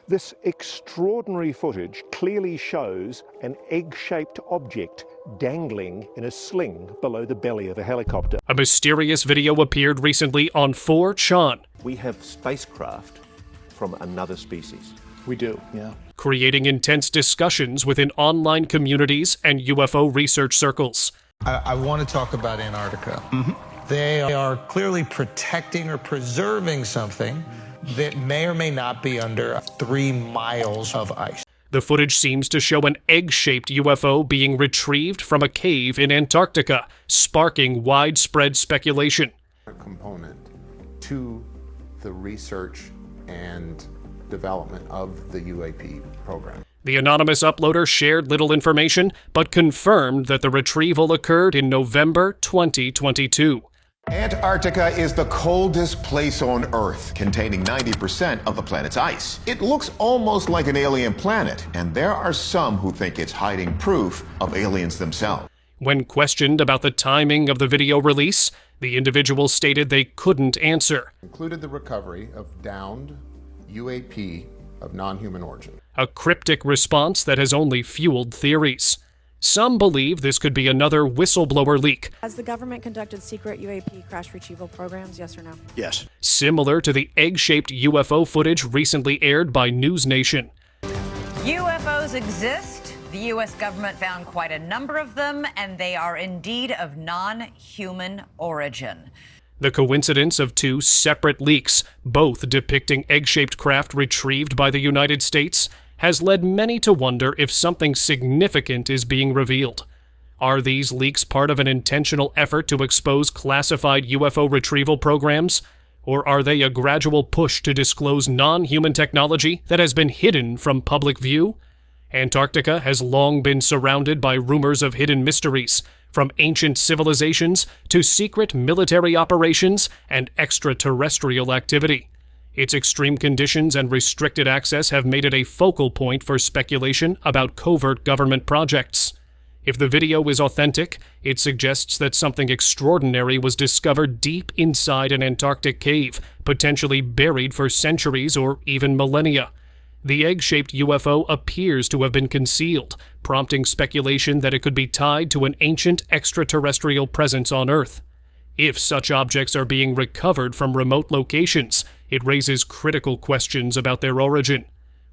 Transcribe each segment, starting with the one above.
This extraordinary footage clearly shows an egg-shaped object dangling in a sling below the belly of a helicopter. A mysterious video appeared recently on 4chan. We have spacecraft from another species. We do, yeah. Creating intense discussions within online communities and UFO research circles. I want to talk about Antarctica. They are clearly protecting or preserving something that may or may not be under 3 miles of ice. The footage seems to show an egg-shaped UFO being retrieved from a cave in Antarctica, sparking widespread speculation. Component to the research and development of the UAP program. The anonymous uploader shared little information, but confirmed that the retrieval occurred in November 2022. Antarctica is the coldest place on Earth, containing 90% of the planet's ice. It looks almost like an alien planet, and there are some who think it's hiding proof of aliens themselves. When questioned about the timing of the video release, the individual stated they couldn't answer. Included the recovery of downed UAP of non-human origin. A cryptic response that has only fueled theories. Some believe this could be another whistleblower leak. Has the government conducted secret UAP crash retrieval programs, yes or no? Yes. Similar to the egg-shaped UFO footage recently aired by News Nation. UFOs exist. The U.S. government found quite a number of them, and they are indeed of non-human origin. The coincidence of 2 separate leaks, both depicting egg-shaped craft retrieved by the United States, has led many to wonder if something significant is being revealed. Are these leaks part of an intentional effort to expose classified UFO retrieval programs? Or are they a gradual push to disclose non-human technology that has been hidden from public view? Antarctica has long been surrounded by rumors of hidden mysteries, from ancient civilizations to secret military operations and extraterrestrial activity. Its extreme conditions and restricted access have made it a focal point for speculation about covert government projects. If the video is authentic, it suggests that something extraordinary was discovered deep inside an Antarctic cave, potentially buried for centuries or even millennia. The egg-shaped UFO appears to have been concealed, prompting speculation that it could be tied to an ancient extraterrestrial presence on Earth. If such objects are being recovered from remote locations, it raises critical questions about their origin.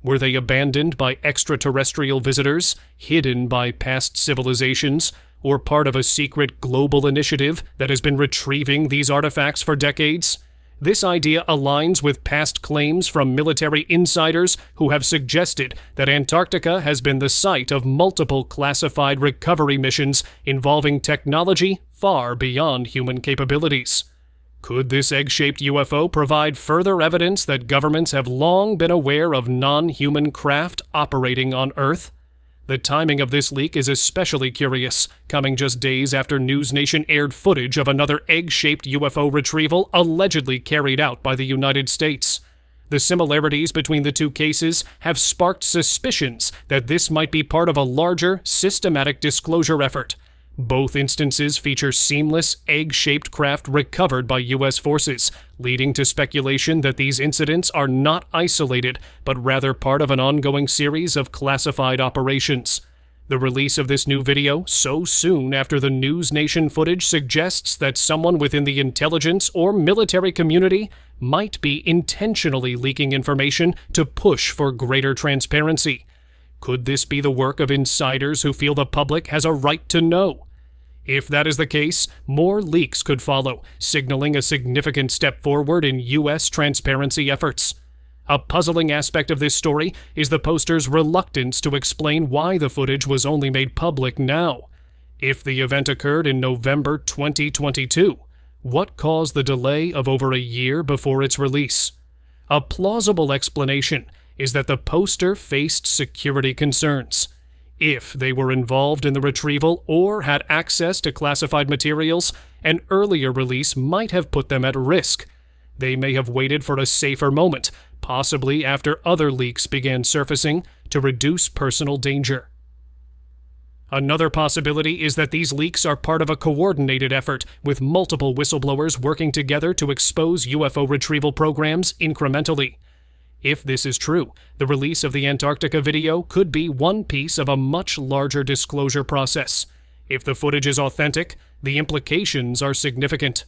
Were they abandoned by extraterrestrial visitors, hidden by past civilizations, or part of a secret global initiative that has been retrieving these artifacts for decades? This idea aligns with past claims from military insiders who have suggested that Antarctica has been the site of multiple classified recovery missions involving technology far beyond human capabilities. Could this egg-shaped UFO provide further evidence that governments have long been aware of non-human craft operating on Earth? The timing of this leak is especially curious, coming just days after News Nation aired footage of another egg-shaped UFO retrieval allegedly carried out by the United States. The similarities between the 2 cases have sparked suspicions that this might be part of a larger, systematic disclosure effort. Both instances feature seamless, egg-shaped craft recovered by U.S. forces, leading to speculation that these incidents are not isolated, but rather part of an ongoing series of classified operations. The release of this new video so soon after the News Nation footage suggests that someone within the intelligence or military community might be intentionally leaking information to push for greater transparency. Could this be the work of insiders who feel the public has a right to know? If that is the case, more leaks could follow, signaling a significant step forward in U.S. transparency efforts. A puzzling aspect of this story is the poster's reluctance to explain why the footage was only made public now. If the event occurred in November 2022, what caused the delay of over a year before its release? A plausible explanation is that the poster faced security concerns. If they were involved in the retrieval or had access to classified materials, an earlier release might have put them at risk. They may have waited for a safer moment, possibly after other leaks began surfacing, to reduce personal danger. Another possibility is that these leaks are part of a coordinated effort, with multiple whistleblowers working together to expose UFO retrieval programs incrementally. If this is true, the release of the Antarctica video could be one piece of a much larger disclosure process. If the footage is authentic, the implications are significant.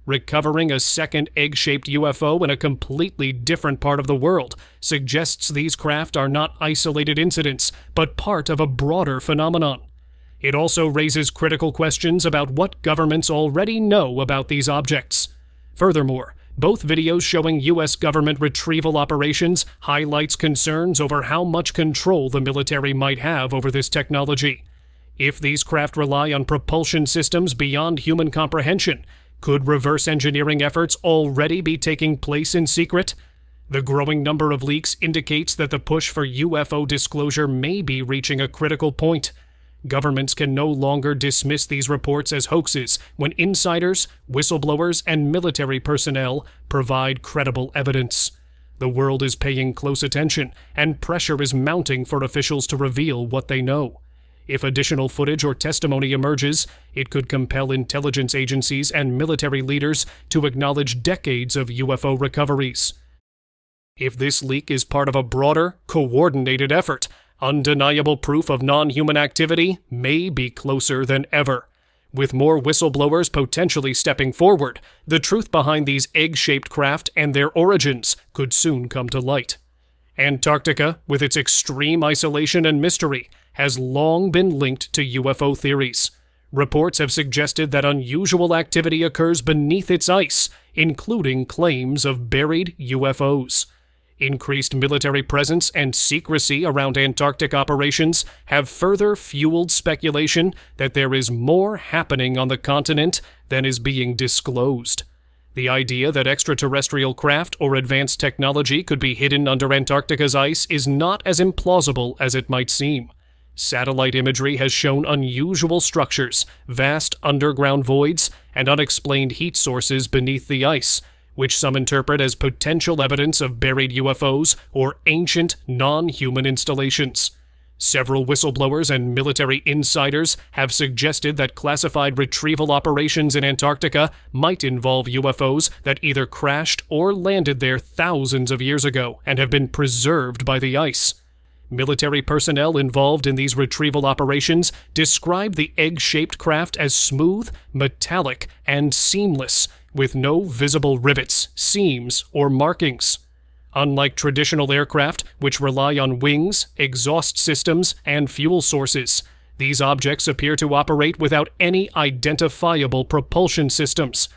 Recovering a second egg-shaped UFO in a completely different part of the world suggests these craft are not isolated incidents, but part of a broader phenomenon. It also raises critical questions about what governments already know about these objects. Furthermore, both videos showing U.S. government retrieval operations highlights concerns over how much control the military might have over this technology. If these craft rely on propulsion systems beyond human comprehension, could reverse engineering efforts already be taking place in secret? The growing number of leaks indicates that the push for UFO disclosure may be reaching a critical point. Governments can no longer dismiss these reports as hoaxes when insiders, whistleblowers, and military personnel provide credible evidence. The world is paying close attention, and pressure is mounting for officials to reveal what they know. If additional footage or testimony emerges, it could compel intelligence agencies and military leaders to acknowledge decades of UFO recoveries. If this leak is part of a broader, coordinated effort, undeniable proof of non-human activity may be closer than ever. With more whistleblowers potentially stepping forward, the truth behind these egg-shaped craft and their origins could soon come to light. Antarctica, with its extreme isolation and mystery, has long been linked to UFO theories. Reports have suggested that unusual activity occurs beneath its ice, including claims of buried UFOs. Increased military presence and secrecy around Antarctic operations have further fueled speculation that there is more happening on the continent than is being disclosed. The idea that extraterrestrial craft or advanced technology could be hidden under Antarctica's ice is not as implausible as it might seem. Satellite imagery has shown unusual structures, vast underground voids, and unexplained heat sources beneath the ice, which some interpret as potential evidence of buried UFOs or ancient, non-human installations. Several whistleblowers and military insiders have suggested that classified retrieval operations in Antarctica might involve UFOs that either crashed or landed there thousands of years ago and have been preserved by the ice. Military personnel involved in these retrieval operations describe the egg-shaped craft as smooth, metallic, and seamless, with no visible rivets, seams, or markings. Unlike traditional aircraft, which rely on wings, exhaust systems, and fuel sources, these objects appear to operate without any identifiable propulsion systems.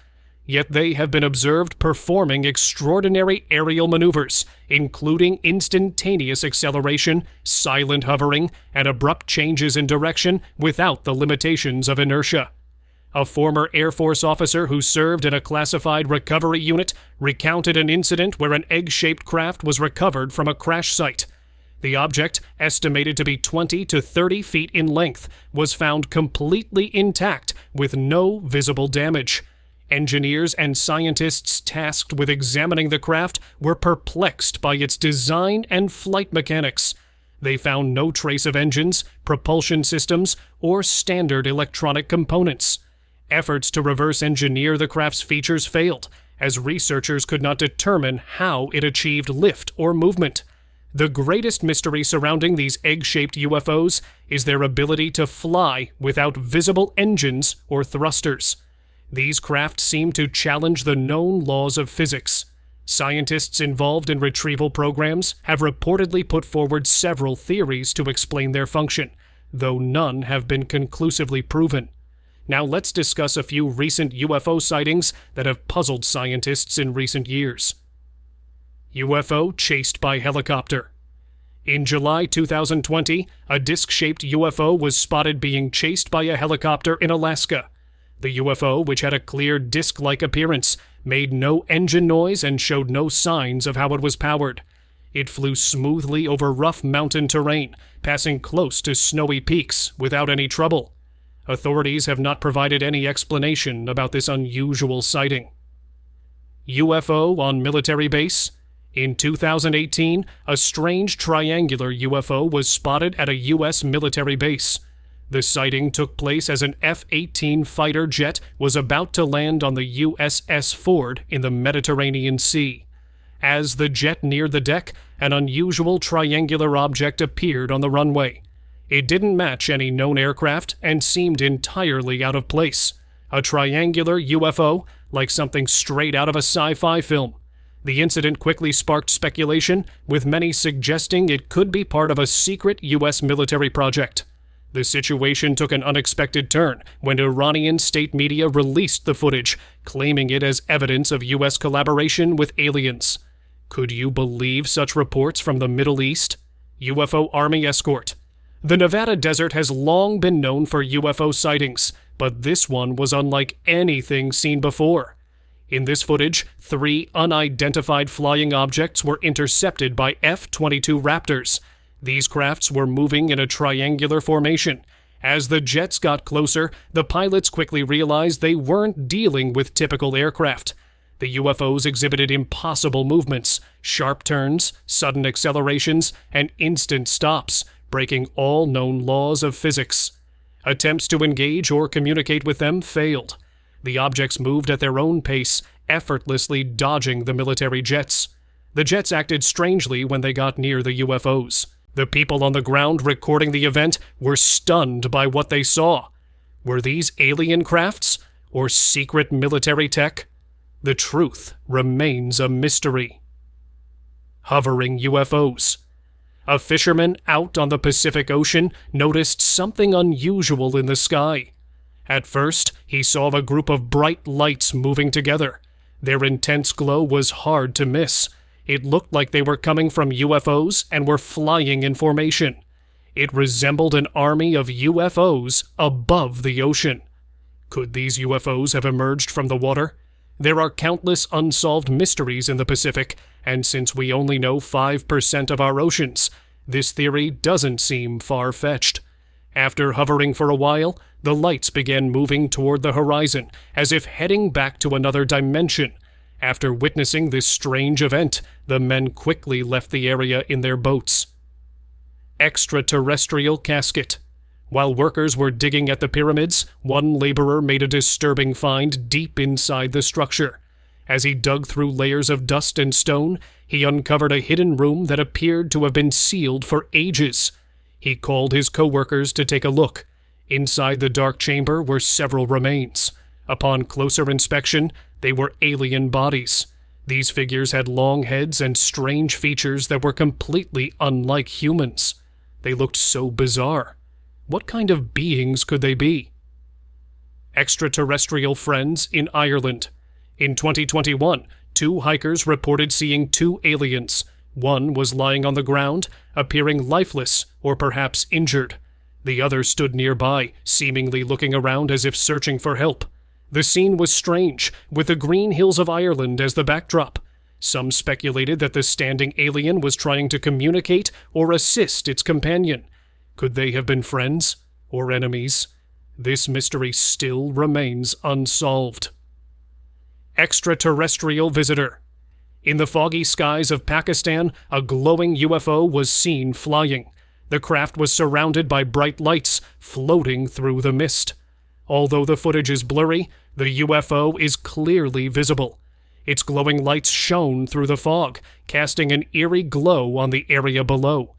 Yet they have been observed performing extraordinary aerial maneuvers, including instantaneous acceleration, silent hovering, and abrupt changes in direction without the limitations of inertia. A former Air Force officer who served in a classified recovery unit recounted an incident where an egg-shaped craft was recovered from a crash site. The object, estimated to be 20 to 30 feet in length, was found completely intact with no visible damage. Engineers and scientists tasked with examining the craft were perplexed by its design and flight mechanics. They found no trace of engines, propulsion systems, or standard electronic components. Efforts to reverse engineer the craft's features failed, as researchers could not determine how it achieved lift or movement. The greatest mystery surrounding these egg-shaped UFOs is their ability to fly without visible engines or thrusters. These craft seem to challenge the known laws of physics. Scientists involved in retrieval programs have reportedly put forward several theories to explain their function, though none have been conclusively proven. Now let's discuss a few recent UFO sightings that have puzzled scientists in recent years. UFO chased by helicopter. In July 2020, a disc-shaped UFO was spotted being chased by a helicopter in Alaska. The UFO, which had a clear disc-like appearance, made no engine noise and showed no signs of how it was powered. It flew smoothly over rough mountain terrain, passing close to snowy peaks without any trouble. Authorities have not provided any explanation about this unusual sighting. UFO on military base. In 2018, a strange triangular UFO was spotted at a U.S. military base. The sighting took place as an F-18 fighter jet was about to land on the USS Ford in the Mediterranean Sea. As the jet neared the deck, an unusual triangular object appeared on the runway. It didn't match any known aircraft and seemed entirely out of place. A triangular UFO, like something straight out of a sci-fi film. The incident quickly sparked speculation, with many suggesting it could be part of a secret U.S. military project. The situation took an unexpected turn when Iranian state media released the footage, claiming it as evidence of U.S. collaboration with aliens. Could you believe such reports from the Middle East? UFO Army escort. The Nevada desert has long been known for UFO sightings, but this one was unlike anything seen before. In this footage, 3 unidentified flying objects were intercepted by F-22 Raptors. These crafts were moving in a triangular formation. As the jets got closer, the pilots quickly realized they weren't dealing with typical aircraft. The UFOs exhibited impossible movements, sharp turns, sudden accelerations, and instant stops, breaking all known laws of physics. Attempts to engage or communicate with them failed. The objects moved at their own pace, effortlessly dodging the military jets. The jets acted strangely when they got near the UFOs. The people on the ground recording the event were stunned by what they saw. Were these alien crafts or secret military tech? The truth remains a mystery. Hovering UFOs. A fisherman out on the Pacific Ocean noticed something unusual in the sky. At first, he saw a group of bright lights moving together. Their intense glow was hard to miss. It looked like they were coming from UFOs and were flying in formation. It resembled an army of UFOs above the ocean. Could these UFOs have emerged from the water? There are countless unsolved mysteries in the Pacific, and since we only know 5% of our oceans, this theory doesn't seem far-fetched. After hovering for a while, the lights began moving toward the horizon, as if heading back to another dimension. After witnessing this strange event, the men quickly left the area in their boats. Extraterrestrial casket. While workers were digging at the pyramids, one laborer made a disturbing find deep inside the structure. As he dug through layers of dust and stone, he uncovered a hidden room that appeared to have been sealed for ages. He called his co-workers to take a look. Inside the dark chamber were several remains. Upon closer inspection, they were alien bodies. These figures had long heads and strange features that were completely unlike humans. They looked so bizarre. What kind of beings could they be? Extraterrestrial friends in Ireland. In 2021, 2 hikers reported seeing 2 aliens. One was lying on the ground, appearing lifeless or perhaps injured. The other stood nearby, seemingly looking around as if searching for help. The scene was strange, with the green hills of Ireland as the backdrop. Some speculated that the standing alien was trying to communicate or assist its companion. Could they have been friends or enemies? This mystery still remains unsolved. Extraterrestrial visitor. In the foggy skies of Pakistan, a glowing UFO was seen flying. The craft was surrounded by bright lights, floating through the mist. Although the footage is blurry, the UFO is clearly visible. Its glowing lights shone through the fog, casting an eerie glow on the area below.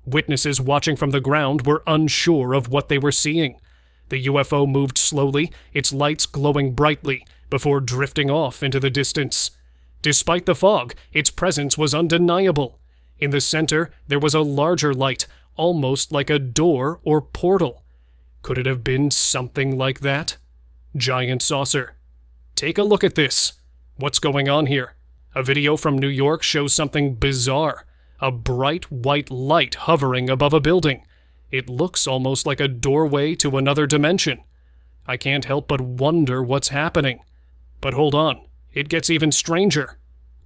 Witnesses watching from the ground were unsure of what they were seeing. The UFO moved slowly, its lights glowing brightly, before drifting off into the distance. Despite the fog, its presence was undeniable. In the center, there was a larger light, almost like a door or portal. Could it have been something like that? Giant saucer. Take a look at this. What's going on here? A video from New York shows something bizarre. A bright white light hovering above a building. It looks almost like a doorway to another dimension. I can't help but wonder what's happening. But hold on, it gets even stranger.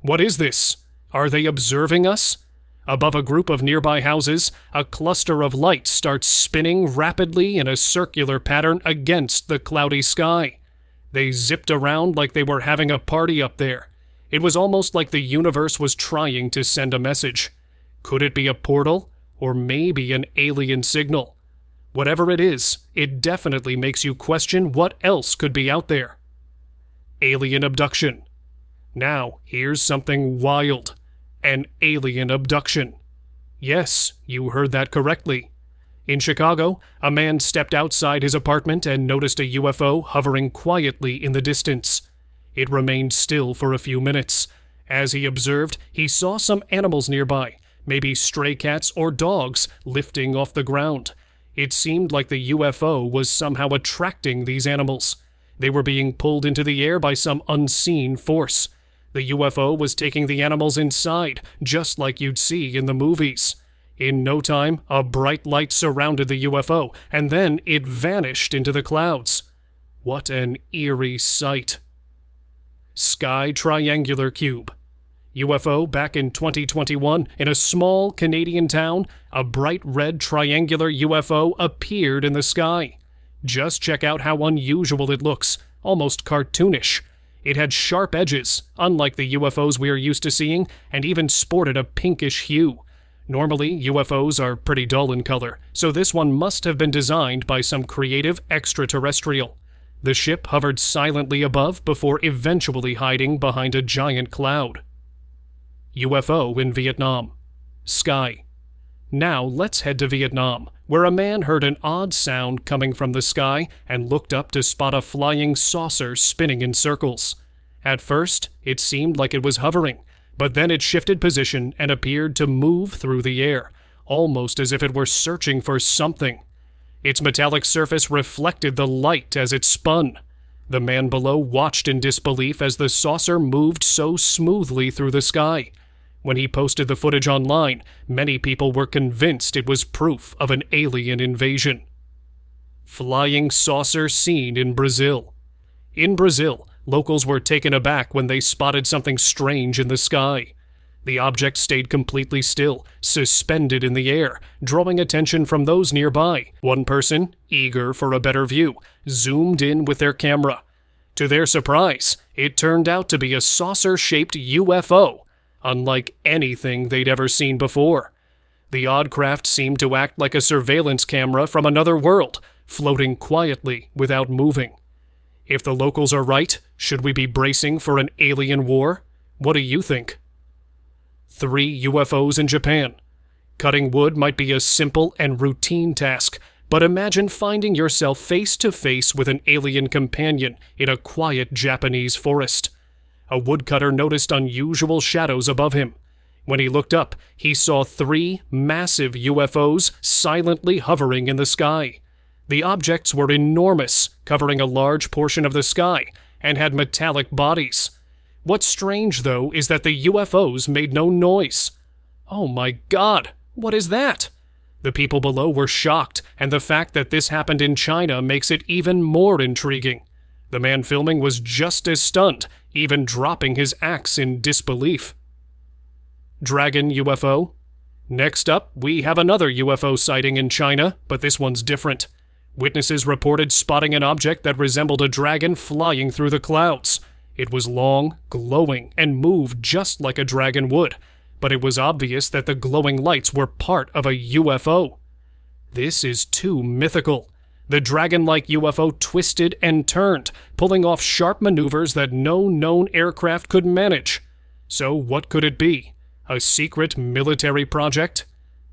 What is this? Are they observing us? Above a group of nearby houses, a cluster of lights starts spinning rapidly in a circular pattern against the cloudy sky. They zipped around like they were having a party up there. It was almost like the universe was trying to send a message. Could it be a portal? Or maybe an alien signal? Whatever it is, it definitely makes you question what else could be out there. Alien abduction. Now, here's something wild. An alien abduction. Yes, you heard that correctly. In Chicago, a man stepped outside his apartment and noticed a UFO hovering quietly in the distance. It remained still for a few minutes. As he observed, he saw some animals nearby, maybe stray cats or dogs, lifting off the ground. It seemed like the UFO was somehow attracting these animals. They were being pulled into the air by some unseen force. The UFO was taking the animals inside, just like you'd see in the movies. In no time, a bright light surrounded the UFO, and then it vanished into the clouds. What an eerie sight. Sky triangular cube. UFO back in 2021, in a small Canadian town, a bright red triangular UFO appeared in the sky. Just check out how unusual it looks, almost cartoonish. It had sharp edges, unlike the UFOs we are used to seeing, and even sported a pinkish hue. Normally, UFOs are pretty dull in color, so this one must have been designed by some creative extraterrestrial. The ship hovered silently above before eventually hiding behind a giant cloud. UFO in Vietnam. Sky. Now let's head to Vietnam, where a man heard an odd sound coming from the sky and looked up to spot a flying saucer spinning in circles. At first, it seemed like it was hovering, but then it shifted position and appeared to move through the air, almost as if it were searching for something. Its metallic surface reflected the light as it spun. The man below watched in disbelief as the saucer moved so smoothly through the sky. When he posted the footage online, many people were convinced it was proof of an alien invasion. Flying saucer seen in Brazil. In Brazil, locals were taken aback when they spotted something strange in the sky. The object stayed completely still, suspended in the air, drawing attention from those nearby. One person, eager for a better view, zoomed in with their camera. To their surprise, it turned out to be a saucer-shaped UFO, unlike anything they'd ever seen before. The odd craft seemed to act like a surveillance camera from another world, floating quietly without moving. If the locals are right, should we be bracing for an alien war? What do you think? 3 UFOs in Japan. Cutting wood might be a simple and routine task, but imagine finding yourself face to face with an alien companion in a quiet Japanese forest. A woodcutter noticed unusual shadows above him. When he looked up, he saw 3 massive UFOs silently hovering in the sky. The objects were enormous, covering a large portion of the sky, and had metallic bodies. What's strange, though, is that the UFOs made no noise. Oh my God, what is that? The people below were shocked, and the fact that this happened in China makes it even more intriguing. The man filming was just as stunned, even dropping his axe in disbelief. Dragon UFO. Next up, we have another UFO sighting in China, but this one's different. Witnesses reported spotting an object that resembled a dragon flying through the clouds. It was long, glowing, and moved just like a dragon would, but it was obvious that the glowing lights were part of a UFO. This is too mythical. The dragon-like UFO twisted and turned, pulling off sharp maneuvers that no known aircraft could manage. So what could it be? A secret military project?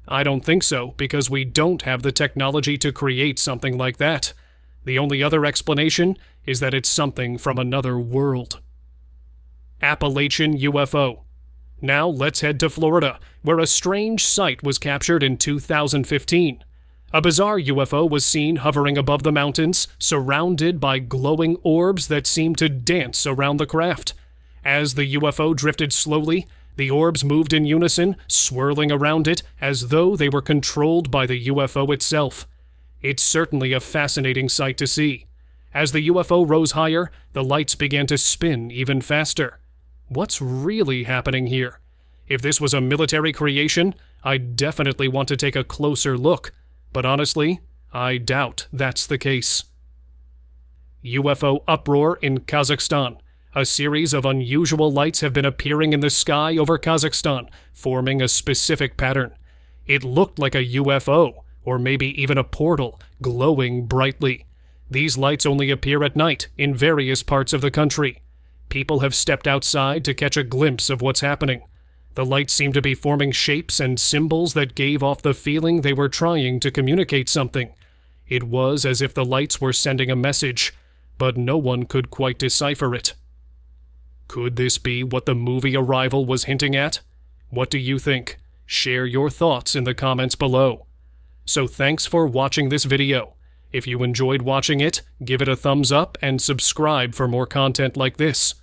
I don't think so, because we don't have the technology to create something like that. The only other explanation is that it's something from another world. Appalachian UFO. Now let's head to Florida, where a strange sight was captured in 2015. A bizarre UFO was seen hovering above the mountains, surrounded by glowing orbs that seemed to dance around the craft. As the UFO drifted slowly, the orbs moved in unison, swirling around it as though they were controlled by the UFO itself. It's certainly a fascinating sight to see. As the UFO rose higher, the lights began to spin even faster. What's really happening here? If this was a military creation, I'd definitely want to take a closer look. But honestly, I doubt that's the case. UFO uproar in Kazakhstan. A series of unusual lights have been appearing in the sky over Kazakhstan, forming a specific pattern. It looked like a UFO, or maybe even a portal, glowing brightly. These lights only appear at night in various parts of the country. People have stepped outside to catch a glimpse of what's happening. The lights seemed to be forming shapes and symbols that gave off the feeling they were trying to communicate something. It was as if the lights were sending a message, but no one could quite decipher it. Could this be what the movie Arrival was hinting at? What do you think? Share your thoughts in the comments below. So thanks for watching this video. If you enjoyed watching it, give it a thumbs up and subscribe for more content like this.